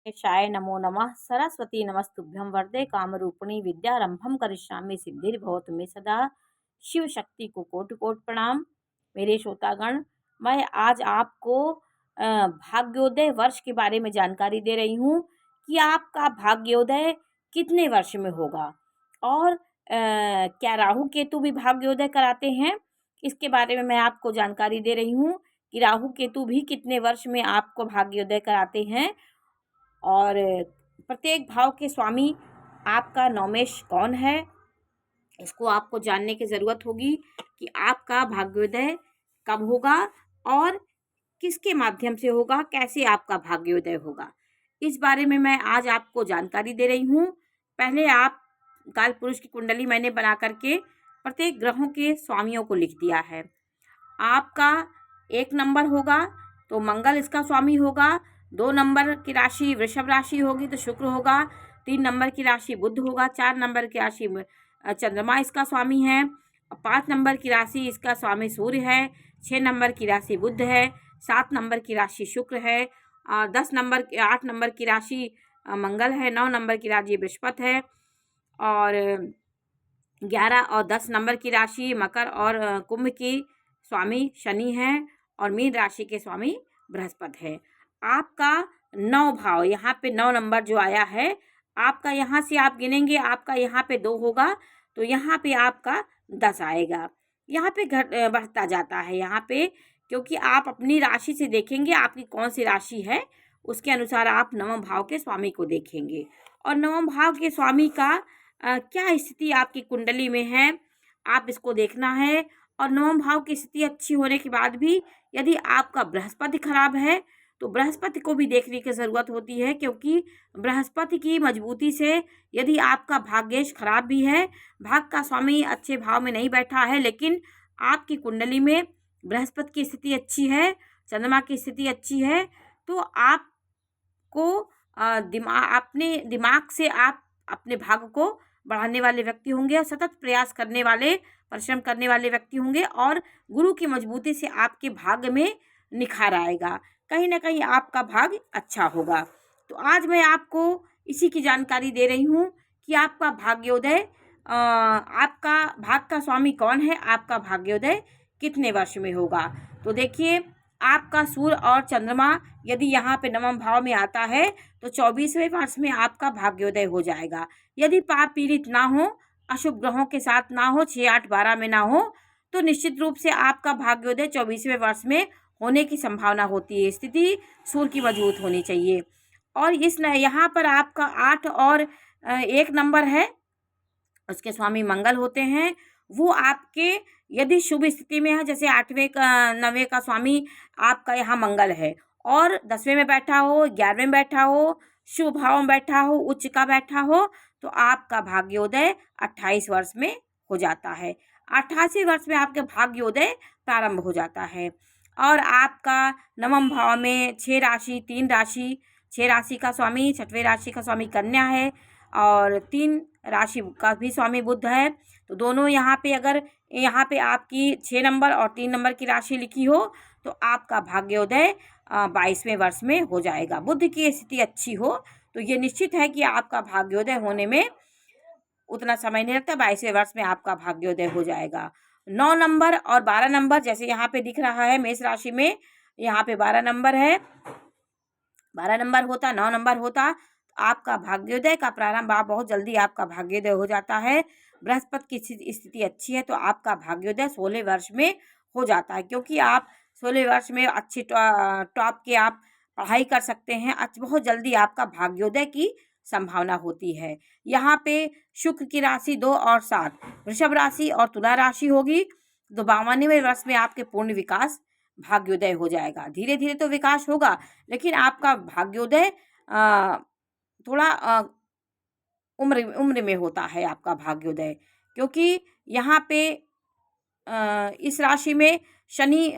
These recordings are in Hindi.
शाय नमो नमः। सरस्वती नमस्तुभ्यं वरदे कामरूपिणी विद्यारंभम करिष्यामि सिद्धिर्भवतु मे सदा। शिव शक्ति को कोटि कोटि प्रणाम। मेरे श्रोतागण, मैं आज आपको भाग्योदय वर्ष के बारे में जानकारी दे रही हूँ कि आपका भाग्योदय कितने वर्ष में होगा और क्या राहु केतु भी भाग्योदय कराते हैं। इसके बारे में मैं आपको जानकारी दे रही हूँ कि राहु केतु भी कितने वर्ष में आपको भाग्योदय कराते हैं और प्रत्येक भाव के स्वामी आपका नवमेश कौन है, इसको आपको जानने की ज़रूरत होगी कि आपका भाग्योदय कब होगा और किसके माध्यम से होगा, कैसे आपका भाग्योदय होगा। इस बारे में मैं आज आपको जानकारी दे रही हूँ। पहले आप काल पुरुष की कुंडली मैंने बना करके प्रत्येक ग्रहों के स्वामियों को लिख दिया है। आपका 1 नंबर होगा तो मंगल इसका स्वामी होगा। 2 नंबर की राशि वृषभ राशि होगी तो शुक्र होगा। 3 नंबर की राशि बुध होगा। 4 नंबर की राशि चंद्रमा इसका स्वामी है। 5 नंबर की राशि इसका स्वामी सूर्य है। 6 नंबर की राशि बुध है। 7 नंबर की राशि शुक्र है। 8 नंबर की राशि मंगल है। 9 नंबर की राशि बृहस्पति है और 11 और 10 नंबर की राशि मकर और कुंभ की स्वामी शनि है और मीन राशि के स्वामी बृहस्पति है। आपका 9 भाव, यहाँ पे 9 नंबर जो आया है, आपका यहाँ से आप गिनेंगे, आपका यहाँ पे 2 होगा तो यहाँ पे आपका 10 आएगा। यहाँ पे बढ़ता जाता है यहाँ पे, क्योंकि आप अपनी राशि से देखेंगे आपकी कौन सी राशि है, उसके अनुसार आप 9वें भाव के स्वामी को देखेंगे और 9वें भाव के स्वामी का क्या स्थिति आपकी कुंडली में है आप इसको देखना है। और 9वें भाव की स्थिति अच्छी होने के बाद भी यदि आपका बृहस्पति खराब है तो बृहस्पति को भी देखने की ज़रूरत होती है, क्योंकि बृहस्पति की मजबूती से यदि आपका भाग्येश खराब भी है, भाग का स्वामी अच्छे भाव में नहीं बैठा है, लेकिन आपकी कुंडली में बृहस्पति की स्थिति अच्छी है, चंद्रमा की स्थिति अच्छी है, तो आपको अपने दिमाग से आप अपने भाग्य को बढ़ाने वाले व्यक्ति होंगे और सतत प्रयास करने वाले, परिश्रम करने वाले व्यक्ति होंगे और गुरु की मजबूती से आपके भाग्य में निखार आएगा, कहीं ना कहीं आपका भाग्य अच्छा होगा। तो आज मैं आपको इसी की जानकारी दे रही हूँ कि आपका भाग्योदय, आपका भाग का स्वामी कौन है, आपका भाग्योदय कितने वर्ष में होगा। तो देखिए, आपका सूर्य और चंद्रमा यदि यहाँ पे 9वें भाव में आता है तो 24वें वर्ष में आपका भाग्योदय हो जाएगा। यदि पाप पीड़ित ना हो, अशुभ ग्रहों के साथ ना हो, 6, 8, 12 में ना हो, तो निश्चित रूप से आपका भाग्योदय 24वें वर्ष में होने की संभावना होती है। स्थिति सूर्य की मजबूत होनी चाहिए। और यहाँ पर आपका 8 और 1 नंबर है, उसके स्वामी मंगल होते हैं। वो आपके यदि शुभ स्थिति में है, जैसे 8वें का 9वें का स्वामी आपका यहाँ मंगल है और 10वें में बैठा हो, 11वें में बैठा हो, शुभ भाव में बैठा हो, उच्च का बैठा हो, तो आपका भाग्योदय 28 वर्ष में हो जाता है। 88 वर्ष में आपके भाग्योदय प्रारंभ हो जाता है। और आपका 9वें भाव में 6 राशि, 3 राशि, 6 राशि का स्वामी, 6वें राशि का स्वामी कन्या है और 3 राशि का भी स्वामी बुध है। तो दोनों यहाँ पे, अगर यहाँ पे आपकी 6 नंबर और 3 नंबर की राशि लिखी हो तो आपका भाग्योदय 22वें वर्ष में हो जाएगा। बुध की स्थिति अच्छी हो तो ये निश्चित है कि आपका भाग्योदय होने में उतना समय नहीं लगता, 22वें वर्ष में आपका भाग्योदय हो जाएगा। 9 नंबर और 12 नंबर, जैसे यहाँ पे दिख रहा है मेष राशि में, यहाँ पे 12 नंबर है, 12 नंबर होता, 9 नंबर होता, आपका भाग्योदय का प्रारंभ आप बहुत जल्दी आपका भाग्योदय हो जाता है। बृहस्पति की स्थिति अच्छी है तो आपका भाग्योदय 16 वर्ष में हो जाता है, क्योंकि आप 16 वर्ष में अच्छी टॉप के आप पढ़ाई कर सकते हैं। बहुत जल्दी आपका भाग्योदय की संभावना होती है। यहाँ पे शुक्र की राशि 2 और 7 वृषभ राशि और तुला राशि होगी, तो 52वें वर्ष में आपके पूर्ण विकास भाग्योदय हो जाएगा। धीरे धीरे तो विकास होगा, लेकिन आपका भाग्योदय थोड़ा उम्र में होता है आपका भाग्योदय, क्योंकि यहाँ पे इस राशि में शनि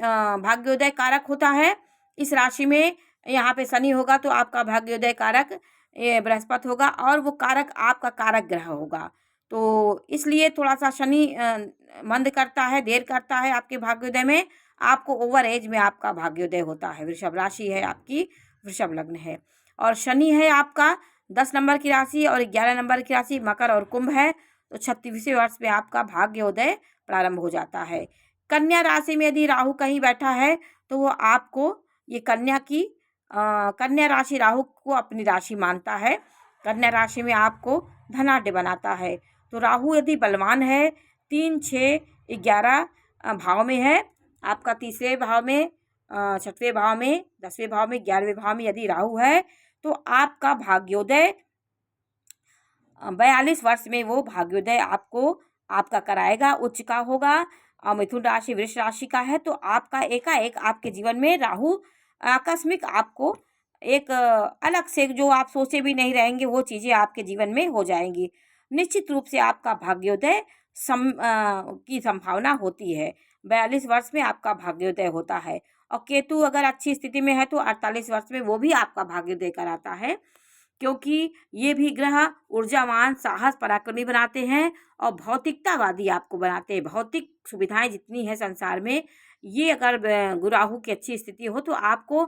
भाग्योदय कारक होता है। इस राशि में यहाँ पे शनि होगा तो आपका भाग्योदय कारक बृहस्पति होगा और वो कारक आपका कारक ग्रह होगा, तो इसलिए थोड़ा सा शनि मंद करता है, देर करता है आपके भाग्योदय में। आपको ओवर एज में आपका भाग्योदय होता है। वृषभ राशि है आपकी, वृषभ लग्न है। और शनि है आपका 10 नंबर की राशि और 11 नंबर की राशि मकर और कुंभ है। तो 36वें वर्ष में आपका भाग्योदय प्रारंभ हो जाता है। कन्या राशि में यदि राहु कहीं बैठा है तो वो आपको ये कन्या राशि राहु को अपनी राशि मानता है। कन्या राशि में आपको धनाढ्य बनाता है। तो राहु यदि बलवान है 3, 6, 11 भाव में है, आपका तीसरे भाव में, छठवें भाव में, 10वें भाव में, 11वें भाव में यदि राहु है तो आपका भाग्योदय 42 वर्ष में वो भाग्योदय आपका कराएगा। उच्च का होगा, मिथुन राशि वृष राशि का है तो आपका एकाएक आपके जीवन में राहु आकस्मिक आपको एक अलग से जो आप सोचे भी नहीं रहेंगे वो चीज़ें आपके जीवन में हो जाएंगी। निश्चित रूप से आपका भाग्योदय की संभावना होती है। 42 वर्ष में आपका भाग्योदय होता है। और केतु अगर अच्छी स्थिति में है तो 48 वर्ष में वो भी आपका भाग्योदय कराता है, क्योंकि ये भी ग्रह ऊर्जावान, साहस, पराक्रमी बनाते हैं और भौतिकतावादी आपको बनाते हैं। भौतिक सुविधाएं जितनी हैं संसार में, ये अगर राहु की अच्छी स्थिति हो तो आपको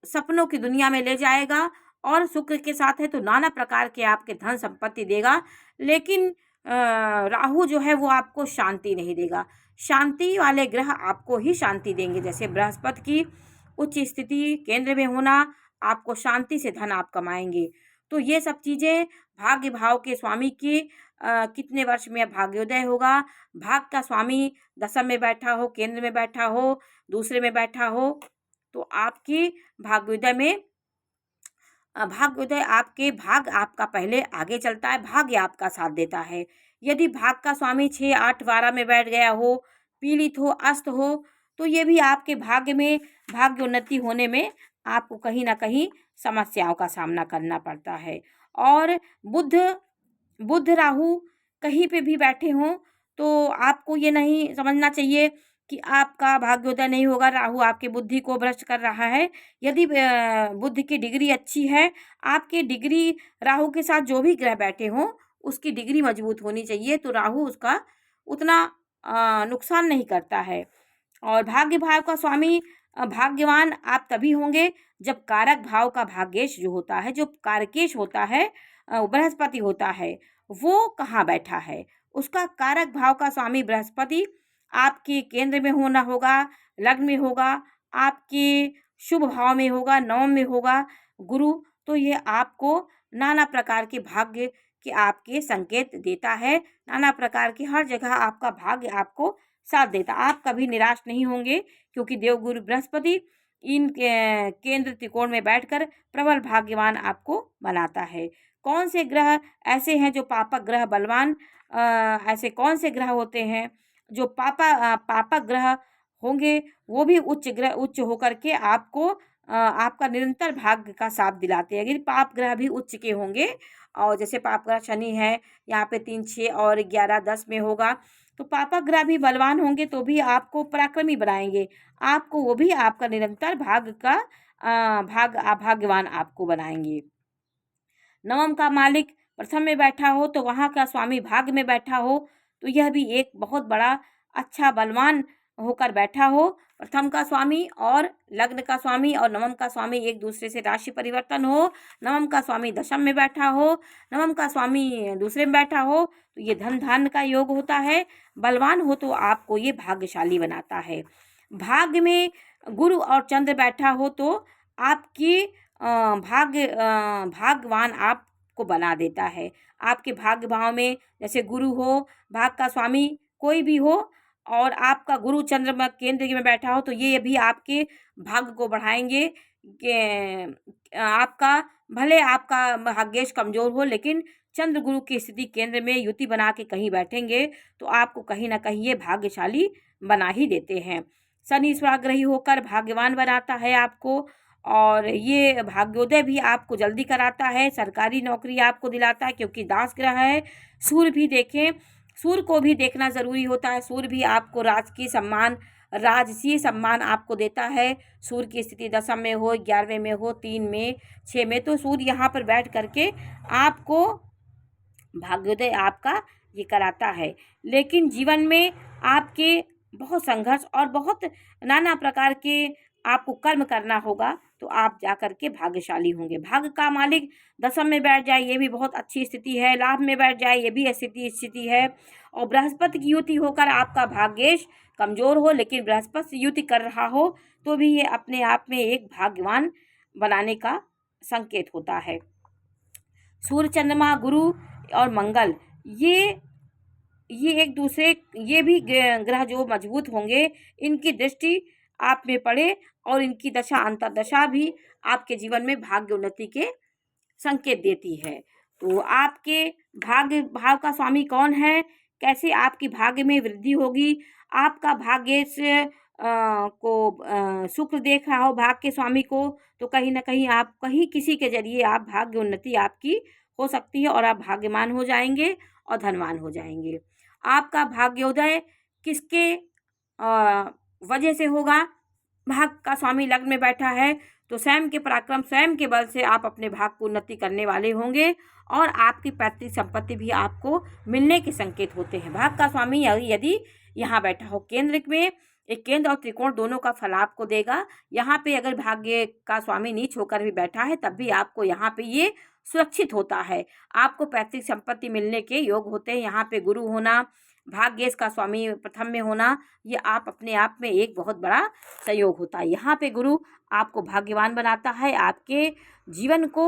सपनों की दुनिया में ले जाएगा। और शुक्र के साथ है तो नाना प्रकार के आपके धन संपत्ति देगा। लेकिन राहु जो है वो आपको शांति नहीं देगा। शांति वाले ग्रह आपको ही शांति देंगे। जैसे बृहस्पति की उच्च स्थिति केंद्र में होना, आपको शांति से धन आप कमाएंगे। तो ये सब चीज़ें भाग्य भाव के स्वामी की कितने वर्ष में भाग्योदय होगा। भाग का स्वामी दशम में बैठा हो, केंद्र में बैठा हो, दूसरे में बैठा हो तो आपकी भाग्योदय आपके भाग आपका पहले आगे चलता है, भाग्य आपका साथ देता है। यदि भाग का स्वामी 6, 8, 12 में बैठ गया हो, पीड़ित हो, अस्त हो तो ये भी आपके भाग्य में भाग्य उन्नति होने में आपको कहीं ना कहीं समस्याओं का सामना करना पड़ता है। और बुध राहु कहीं पे भी बैठे हों तो आपको ये नहीं समझना चाहिए कि आपका भाग्योदय नहीं होगा। राहु आपके बुद्धि को भ्रष्ट कर रहा है। यदि बुध की डिग्री अच्छी है, आपकी डिग्री राहु के साथ जो भी ग्रह बैठे हों उसकी डिग्री मजबूत होनी चाहिए तो राहु उसका उतना नुकसान नहीं करता है। और भाग्य भाव का स्वामी भाग्यवान आप तभी होंगे जब कारक भाव का भाग्येश जो होता है, जो कारकेश होता है, बृहस्पति होता है, वो कहाँ बैठा है। उसका कारक भाव का स्वामी बृहस्पति आपके केंद्र में होना होगा, लग्न में होगा, आपके शुभ भाव में होगा, नवम में होगा गुरु। तो ये आपको नाना प्रकार के भाग्य के आपके संकेत देता है। नाना प्रकार के हर जगह आपका भाग्य आपको साथ देता। आप कभी निराश नहीं होंगे क्योंकि देवगुरु बृहस्पति इन केंद्र त्रिकोण में बैठकर प्रबल भाग्यवान आपको बनाता है। कौन से ग्रह ऐसे हैं जो पापक ग्रह बलवान, ऐसे कौन से ग्रह होते हैं जो पापक ग्रह होंगे वो भी उच्च होकर के आपको आपका निरंतर भाग्य का साथ दिलाते हैं। यदि पाप ग्रह भी उच्च के होंगे और जैसे पाप ग्रह शनि है यहाँ पे 3, 6 और 11, 10 में होगा तो पापक ग्रह भी बलवान होंगे तो भी आपको पराक्रमी बनाएंगे। आपको वो भी आपका निरंतर भाग्यवान आपको बनाएंगे। नवम का मालिक प्रथम में बैठा हो तो वहाँ का स्वामी भाग्य में बैठा हो तो यह भी एक बहुत बड़ा अच्छा बलवान होकर बैठा हो। प्रथम का स्वामी और लग्न का स्वामी और नवम का स्वामी एक दूसरे से राशि परिवर्तन हो, नवम का स्वामी दशम में बैठा हो, नवम का स्वामी दूसरे में बैठा हो तो ये धन धान्य का योग होता है। बलवान हो तो आपको ये भाग्यशाली बनाता है। भाग्य में गुरु और चंद्र बैठा हो तो आपकी भाग्यवान आपको बना देता है। आपके भाग्य भाव में जैसे गुरु हो, भाग का स्वामी कोई भी हो और आपका गुरु चंद्रमा केंद्र में बैठा हो तो ये भी आपके भाग्य को बढ़ाएंगे कि भले आपका भाग्येश कमजोर हो लेकिन चंद्र गुरु की स्थिति केंद्र में युति बना के कहीं बैठेंगे तो आपको कहीं ना कहीं ये भाग्यशाली बना ही देते हैं। शनि स्वाग्रही होकर भाग्यवान बनाता है आपको और ये भाग्योदय भी आपको जल्दी कराता है। सरकारी नौकरी आपको दिलाता है क्योंकि दास ग्रह है। सूर्य भी देखें, सूर्य को भी देखना ज़रूरी होता है। सूर्य भी आपको राजसीय सम्मान आपको देता है। सूर्य की स्थिति दशम में हो, 11वें में हो, 3 में, 6 में तो सूर्य यहाँ पर बैठ करके आपको भाग्योदय आपका ये कराता है। लेकिन जीवन में आपके बहुत संघर्ष और बहुत नाना प्रकार के आपको कर्म करना होगा तो आप जा कर के भाग्यशाली होंगे। भाग्य का मालिक दशम में बैठ जाए ये भी बहुत अच्छी स्थिति है, लाभ में बैठ जाए ये भी स्थिति है। और बृहस्पति की युति होकर आपका भाग्येश कमजोर हो, लेकिन बृहस्पति से युति कर रहा हो तो भी ये अपने आप में एक भाग्यवान बनाने का संकेत होता है। सूर्य, चंद्रमा, गुरु और मंगल ये एक दूसरे, ये भी ग्रह जो मजबूत होंगे, इनकी दृष्टि आप में पड़े और इनकी दशा अंतर्दशा भी आपके जीवन में भाग्य उन्नति के संकेत देती है। तो आपके भाग्य भाव का स्वामी कौन है, कैसे आपकी भाग्य में वृद्धि होगी, आपका भाग्य से को शुक्र देख रहा हो भाग्य के स्वामी को, तो कहीं ना कहीं आप कहीं किसी के जरिए आप भाग्य उन्नति आपकी हो सकती है और आप भाग्यवान हो जाएंगे और धनवान हो जाएंगे। आपका भाग्योदय किसके वजह से होगा, भाग्य का स्वामी लग्न में बैठा है तो स्वयं के पराक्रम, स्वयं के बल से आप अपने भाग्य को उन्नति करने वाले होंगे और आपकी पैतृक संपत्ति भी आपको मिलने के संकेत होते हैं। भाग्य का स्वामी यदि यहाँ बैठा हो केंद्र में, एक केंद्र और त्रिकोण दोनों का फल आपको देगा। यहाँ पे अगर भाग्य का स्वामी नीच होकर भी बैठा है तब भी आपको यहाँ पे ये सुरक्षित होता है, आपको पैतृक संपत्ति मिलने के योग होते हैं। यहाँ पे गुरु होना, भाग्येश का स्वामी प्रथम में होना, ये आप अपने आप में एक बहुत बड़ा सहयोग होता है। यहाँ पे गुरु आपको भाग्यवान बनाता है, आपके जीवन को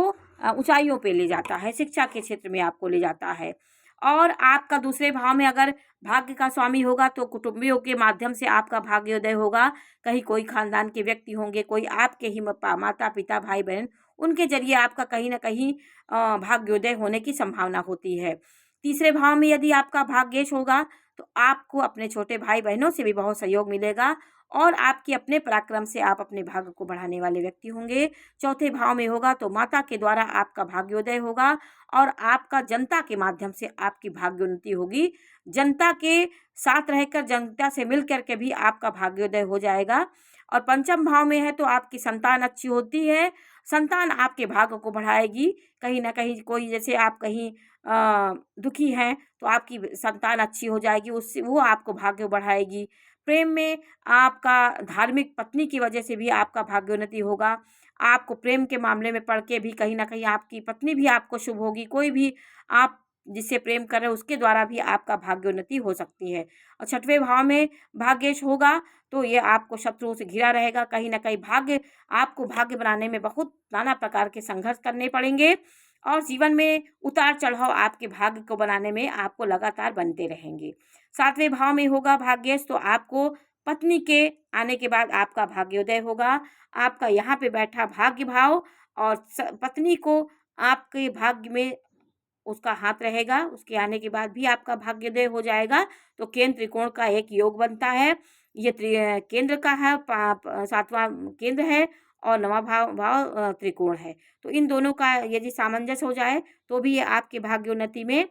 ऊंचाइयों पे ले जाता है, शिक्षा के क्षेत्र में आपको ले जाता है। और आपका दूसरे भाव में अगर भाग्य का स्वामी होगा तो कुटुंबियों के माध्यम से आपका भाग्योदय होगा। कहीं कोई खानदान के व्यक्ति होंगे, कोई आपके ही माता पिता भाई बहन, उनके जरिए आपका कहीं ना कहीं भाग्योदय होने की संभावना होती है। तीसरे भाव में यदि आपका भाग्येश होगा तो आपको अपने छोटे भाई बहनों से भी बहुत सहयोग मिलेगा और आपके अपने पराक्रम से आप अपने भाग्य को बढ़ाने वाले व्यक्ति होंगे। चौथे भाव में होगा तो माता के द्वारा आपका भाग्योदय होगा और आपका जनता के माध्यम से आपकी भाग्योन्नति होगी। जनता के साथ रहकर, जनता से मिल करके भी आपका भाग्योदय हो जाएगा। और पंचम भाव में है तो आपकी संतान अच्छी होती है, संतान आपके भाग्य को बढ़ाएगी। कहीं ना कहीं कोई, जैसे आप कहीं दुखी हैं तो आपकी संतान अच्छी हो जाएगी, उससे वो आपको भाग्य बढ़ाएगी। प्रेम में आपका धार्मिक पत्नी की वजह से भी आपका भाग्योन्नति होगा। आपको प्रेम के मामले में पढ़ के भी कहीं ना कहीं आपकी पत्नी भी आपको शुभ होगी, कोई भी आप जिससे प्रेम कर रहे हो उसके द्वारा भी आपका भाग्योन्नति हो सकती है। और छठवें भाव में भाग्येश होगा तो ये आपको शत्रुओं से घिरा रहेगा। कहीं ना कहीं आपको भाग्य बनाने में बहुत नाना प्रकार के संघर्ष करने पड़ेंगे और जीवन में उतार चढ़ाव आपके भाग्य को बनाने में आपको लगातार बनते रहेंगे। सातवें भाव में होगा भाग्येश तो आपको पत्नी के आने के बाद आपका भाग्योदय होगा। आपका यहाँ पे बैठा भाग्य भाव और पत्नी को आपके भाग्य में उसका हाथ रहेगा, उसके आने के बाद भी आपका भाग्योदय हो जाएगा। तो केंद्र त्रिकोण का एक योग बनता है। ये केंद्र का है, सातवां केंद्र है और नवा भाव त्रिकोण है। तो इन दोनों का यदि सामंजस्य हो जाए तो भी ये आपके भाग्योन्नति में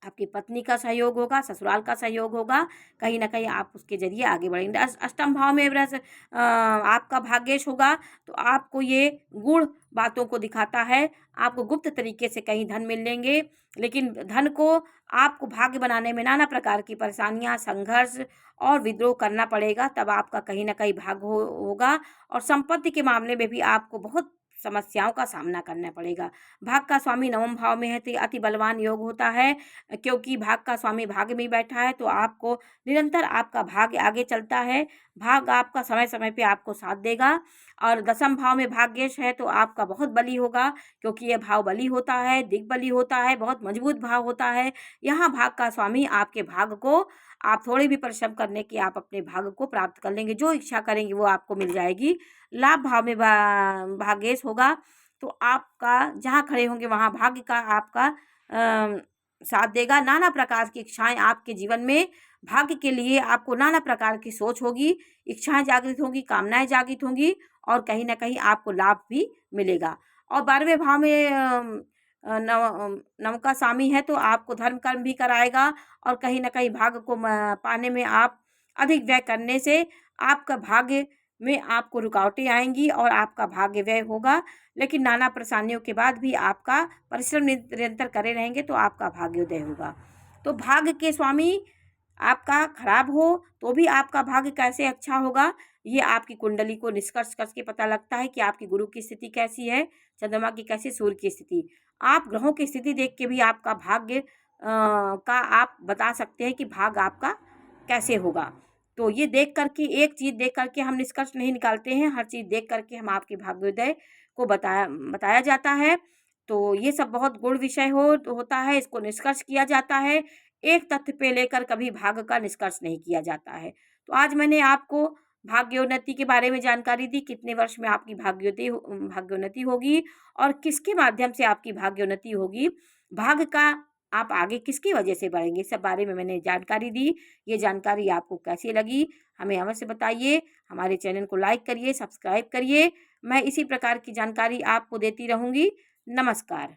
आपकी पत्नी का सहयोग होगा, ससुराल का सहयोग होगा, कहीं ना कहीं आप उसके जरिए आगे बढ़ेंगे। अष्टम भाव में आपका भाग्येश होगा तो आपको ये गुण बातों को दिखाता है, आपको गुप्त तरीके से कहीं धन मिलेंगे, लेकिन धन को आपको भाग्य बनाने में नाना प्रकार की परेशानियां, संघर्ष और विद्रोह करना पड़ेगा, तब आपका कहीं ना कहीं भाग्य होगा। और संपत्ति के मामले में भी आपको बहुत समस्याओं का सामना करना पड़ेगा। भाग का स्वामी नवम भाव में है तो अति बलवान योग होता है, क्योंकि भाग का स्वामी भाग्य में बैठा है तो आपको निरंतर आपका भाग्य आगे चलता है, भाग आपका समय समय पे आपको साथ देगा। और दसम भाव में भाग्येश है तो आपका बहुत बली होगा, क्योंकि यह भाव बली होता है, दिग्बली होता है, बहुत मजबूत भाव होता है। यहाँ भाग का स्वामी आपके भाग्य को, आप थोड़े भी परिश्रम करने की आप अपने भाग्य को प्राप्त कर लेंगे, जो इच्छा करेंगे वो आपको मिल जाएगी। लाभ भाव में भाग्येश होगा तो आपका जहाँ खड़े होंगे वहाँ भाग्य का आपका साथ देगा। नाना प्रकार की इच्छाएं आपके जीवन में, भाग्य के लिए आपको नाना प्रकार की सोच होगी, इच्छाएं जागृत होंगी, कामनाएं जागृत होंगी और कहीं ना कहीं आपको लाभ भी मिलेगा। और 12वें भाव में नव का स्वामी है तो आपको धर्म कर्म भी कराएगा और कहीं ना कहीं भाग्य को पाने में आप अधिक व्यय करने से आपका भाग्य में आपको रुकावटें आएंगी और आपका भाग्य व्यय होगा। लेकिन नाना परेशानियों के बाद भी आपका परिश्रम निरंतर करे रहेंगे तो आपका भाग्योदय होगा। तो भाग्य के स्वामी आपका खराब हो तो भी आपका भाग्य कैसे अच्छा होगा, ये आपकी कुंडली को निष्कर्ष करके पता लगता है कि आपकी गुरु की स्थिति कैसी है, चंद्रमा की कैसी, सूर्य की स्थिति। आप ग्रहों की स्थिति देख के भी आपका भाग्य का आप बता सकते हैं कि भाग्य आपका कैसे होगा। तो ये देख कर के, एक चीज़ देख कर के हम निष्कर्ष नहीं निकालते हैं, हर चीज़ देख कर के हम आपके भाग्योदय को बताया जाता है। तो ये सब बहुत गूढ़ विषय होता है, इसको निष्कर्ष किया जाता है। एक तथ्य पे लेकर कभी भाग्य का निष्कर्ष नहीं किया जाता है। तो आज मैंने आपको भाग्योन्नति के बारे में जानकारी दी, कितने वर्ष में आपकी भाग्योन्नति होगी और किसके माध्यम से आपकी भाग्योन्नति होगी, भाग्य का आप आगे किसकी वजह से बढ़ेंगे, सब बारे में मैंने जानकारी दी। ये जानकारी आपको कैसी लगी हमें अवश्य बताइए। हमारे चैनल को लाइक करिए, सब्सक्राइब करिए। मैं इसी प्रकार की जानकारी आपको देती रहूँगी। नमस्कार।